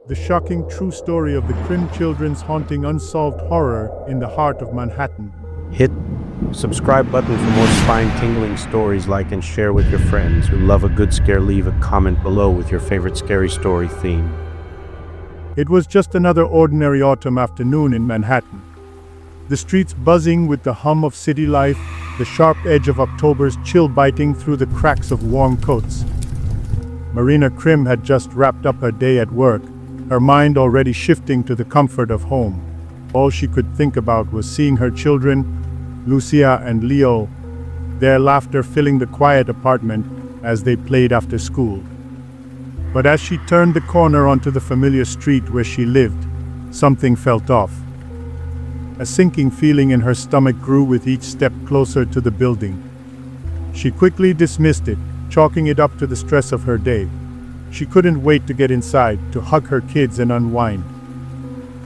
the shocking true story of the Krim children's haunting unsolved horror in the heart of Manhattan. Hit subscribe button for more spine-tingling stories. Like and share with your friends who love a good scare. Leave a comment below with your favorite scary story theme. It was just another ordinary autumn afternoon in Manhattan. The streets buzzing with the hum of city life, the sharp edge of October's chill biting through the cracks of warm coats. Marina Krim had just wrapped up her day at work, her mind already shifting to the comfort of home. All she could think about was seeing her children, Lucia and Leo, their laughter filling the quiet apartment as they played after school. But as she turned the corner onto the familiar street where she lived, something felt off. A sinking feeling in her stomach grew with each step closer to the building. She quickly dismissed it, chalking it up to the stress of her day. She couldn't wait to get inside, to hug her kids and unwind.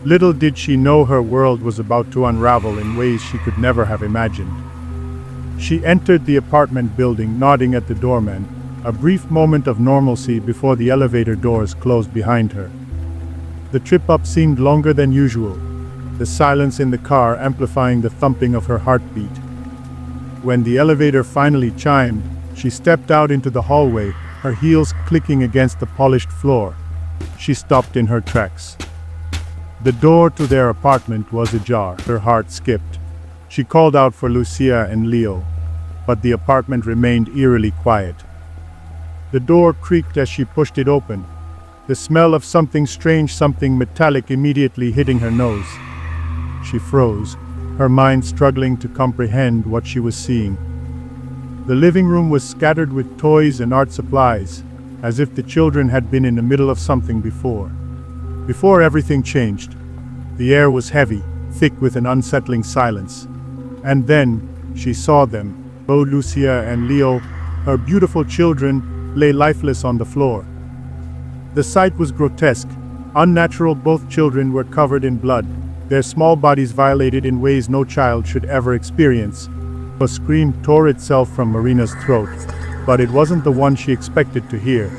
Little did she know her world was about to unravel in ways she could never have imagined. She entered the apartment building, nodding at the doorman, a brief moment of normalcy before the elevator doors closed behind her. The trip up seemed longer than usual, the silence in the car amplifying the thumping of her heartbeat. When the elevator finally chimed, she stepped out into the hallway, her heels clicking against the polished floor. She stopped in her tracks. The door to their apartment was ajar. Her heart skipped. She called out for Lucia and Leo, but the apartment remained eerily quiet. The door creaked as she pushed it open, the smell of something strange, something metallic immediately hitting her nose. She froze, her mind struggling to comprehend what she was seeing. The living room was scattered with toys and art supplies, as if the children had been in the middle of something before. Before everything changed, the air was heavy, thick with an unsettling silence. And then, she saw them, both Lucia and Leo, her beautiful children, lay lifeless on the floor. The sight was grotesque, unnatural. Both children were covered in blood, their small bodies violated in ways no child should ever experience. A scream tore itself from Marina's throat, but it wasn't the one she expected to hear.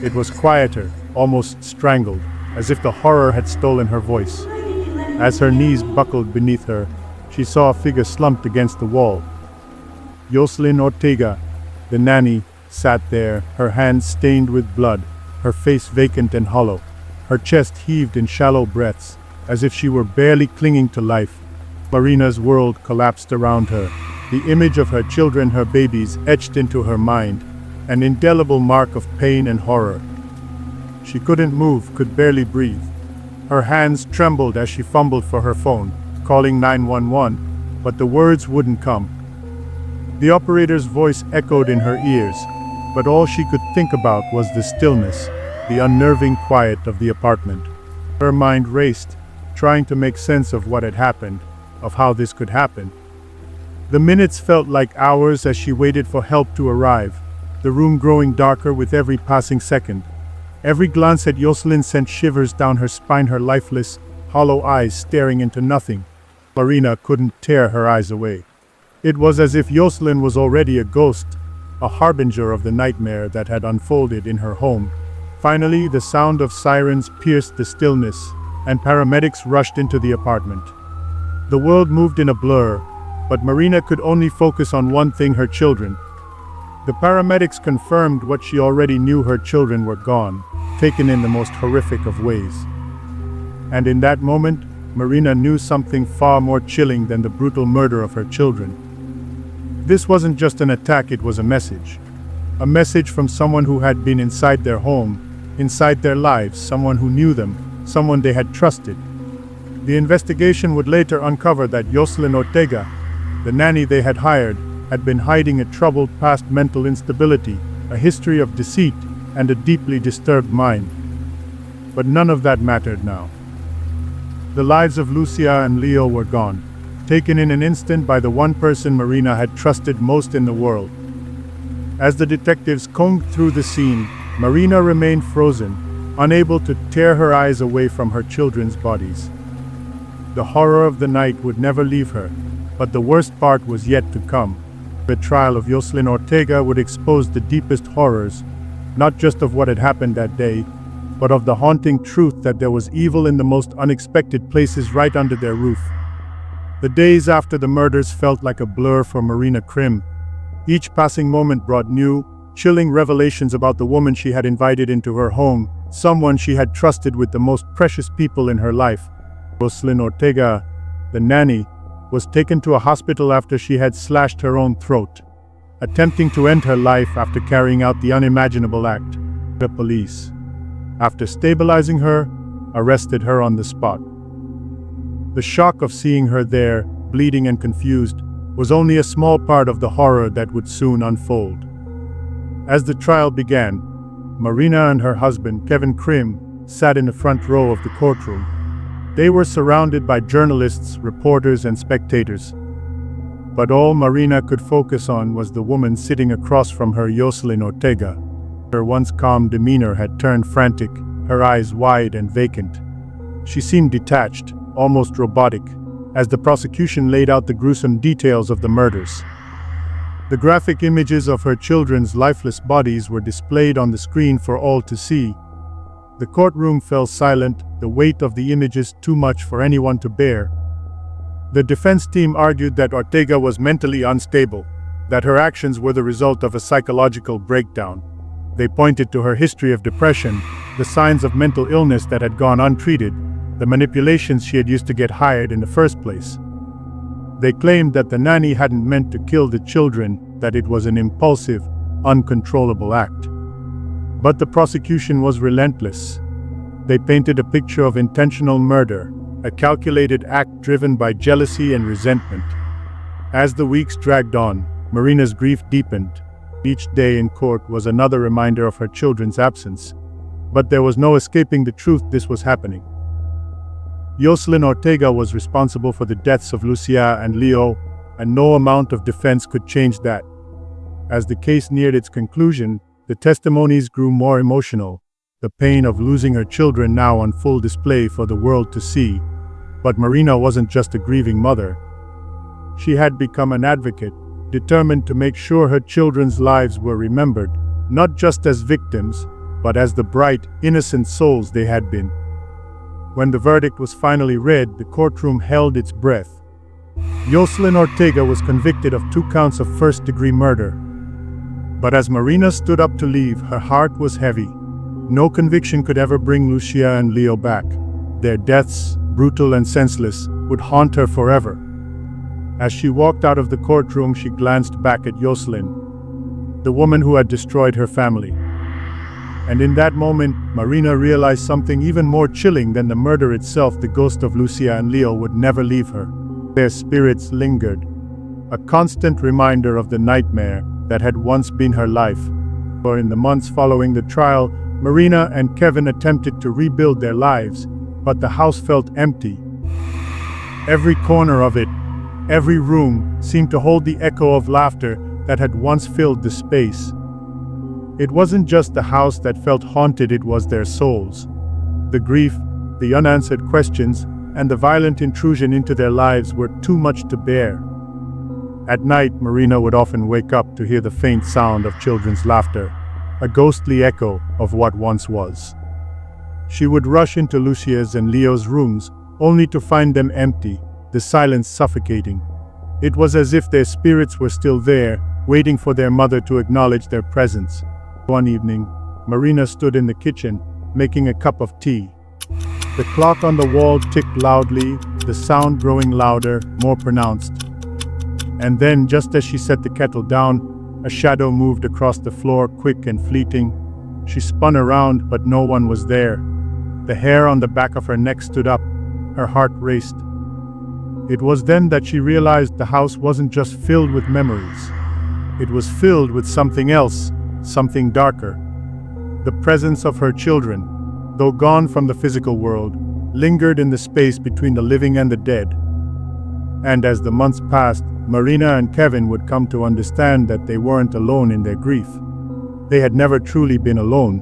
It was quieter, almost strangled, as if the horror had stolen her voice. As her knees buckled beneath her, she saw a figure slumped against the wall. Jocelyn Ortega, the nanny, sat there, her hands stained with blood, her face vacant and hollow. Her chest heaved in shallow breaths, as if she were barely clinging to life. Marina's world collapsed around her. The image of her children, her babies, etched into her mind, an indelible mark of pain and horror. She couldn't move, could barely breathe. Her hands trembled as she fumbled for her phone, calling 911, but the words wouldn't come. The operator's voice echoed in her ears, but all she could think about was the stillness, the unnerving quiet of the apartment. Her mind raced, trying to make sense of what had happened, of how this could happen. The minutes felt like hours as she waited for help to arrive, the room growing darker with every passing second. Every glance at Jocelyn sent shivers down her spine, her lifeless, hollow eyes staring into nothing. Marina couldn't tear her eyes away. It was as if Jocelyn was already a ghost, a harbinger of the nightmare that had unfolded in her home. Finally, the sound of sirens pierced the stillness, and paramedics rushed into the apartment. The world moved in a blur, but Marina could only focus on one thing: her children. The paramedics confirmed what she already knew: her children were gone, taken in the most horrific of ways. And in that moment, Marina knew something far more chilling than the brutal murder of her children. This wasn't just an attack, it was a message. A message from someone who had been inside their home, inside their lives, someone who knew them, someone they had trusted. The investigation would later uncover that Jocelyn Ortega, the nanny they had hired, had been hiding a troubled past, mental instability, a history of deceit, and a deeply disturbed mind. But none of that mattered now. The lives of Lucia and Leo were gone, taken in an instant by the one person Marina had trusted most in the world. As the detectives combed through the scene, Marina remained frozen, unable to tear her eyes away from her children's bodies. The horror of the night would never leave her, but the worst part was yet to come. The trial of Jocelyn Ortega would expose the deepest horrors, not just of what had happened that day, but of the haunting truth that there was evil in the most unexpected places right under their roof. The days after the murders felt like a blur for Marina Krim. Each passing moment brought new, chilling revelations about the woman she had invited into her home, someone she had trusted with the most precious people in her life. Jocelyn Ortega, the nanny, was taken to a hospital after she had slashed her own throat, attempting to end her life after carrying out the unimaginable act. The police, after stabilizing her, arrested her on the spot. The shock of seeing her there, bleeding and confused, was only a small part of the horror that would soon unfold. As the trial began, Marina and her husband, Kevin Krim, sat in the front row of the courtroom. They were surrounded by journalists, reporters, and spectators. But all Marina could focus on was the woman sitting across from her, Jocelyn Ortega. Her once calm demeanor had turned frantic, her eyes wide and vacant. She seemed detached, almost robotic, as the prosecution laid out the gruesome details of the murders. The graphic images of her children's lifeless bodies were displayed on the screen for all to see. The courtroom fell silent, the weight of the images too much for anyone to bear. The defense team argued that Ortega was mentally unstable, that her actions were the result of a psychological breakdown. They pointed to her history of depression, the signs of mental illness that had gone untreated, the manipulations she had used to get hired in the first place. They claimed that the nanny hadn't meant to kill the children, that it was an impulsive, uncontrollable act. But the prosecution was relentless. They painted a picture of intentional murder, a calculated act driven by jealousy and resentment. As the weeks dragged on, Marina's grief deepened. Each day in court was another reminder of her children's absence. But there was no escaping the truth: this was happening. Jocelyn Ortega was responsible for the deaths of Lucia and Leo, and no amount of defense could change that. As the case neared its conclusion, the testimonies grew more emotional, the pain of losing her children now on full display for the world to see. But Marina wasn't just a grieving mother. She had become an advocate, determined to make sure her children's lives were remembered, not just as victims, but as the bright, innocent souls they had been. When the verdict was finally read, the courtroom held its breath. Jocelyn Ortega was convicted of 2 counts of first-degree murder. But as Marina stood up to leave, her heart was heavy. No conviction could ever bring Lucia and Leo back. Their deaths, brutal and senseless, would haunt her forever. As she walked out of the courtroom, she glanced back at Jocelyn, the woman who had destroyed her family. And in that moment, Marina realized something even more chilling than the murder itself: the ghost of Lucia and Leo would never leave her. Their spirits lingered, a constant reminder of the nightmare that had once been her life. For in the months following the trial, Marina and Kevin attempted to rebuild their lives, but the house felt empty. Every corner of it, every room, seemed to hold the echo of laughter that had once filled the space. It wasn't just the house that felt haunted, it was their souls. The grief, the unanswered questions, and the violent intrusion into their lives were too much to bear. At night, Marina would often wake up to hear the faint sound of children's laughter, a ghostly echo of what once was. She would rush into Lucia's and Leo's rooms, only to find them empty, the silence suffocating. It was as if their spirits were still there, waiting for their mother to acknowledge their presence. One evening, Marina stood in the kitchen, making a cup of tea. The clock on the wall ticked loudly, the sound growing louder, more pronounced. And then, just as she set the kettle down, a shadow moved across the floor, quick and fleeting. She spun around, but no one was there. The hair on the back of her neck stood up. Her heart raced. It was then that she realized the house wasn't just filled with memories. It was filled with something else, something darker. The presence of her children, though gone from the physical world, lingered in the space between the living and the dead. And as the months passed, Marina and Kevin would come to understand that they weren't alone in their grief. They had never truly been alone.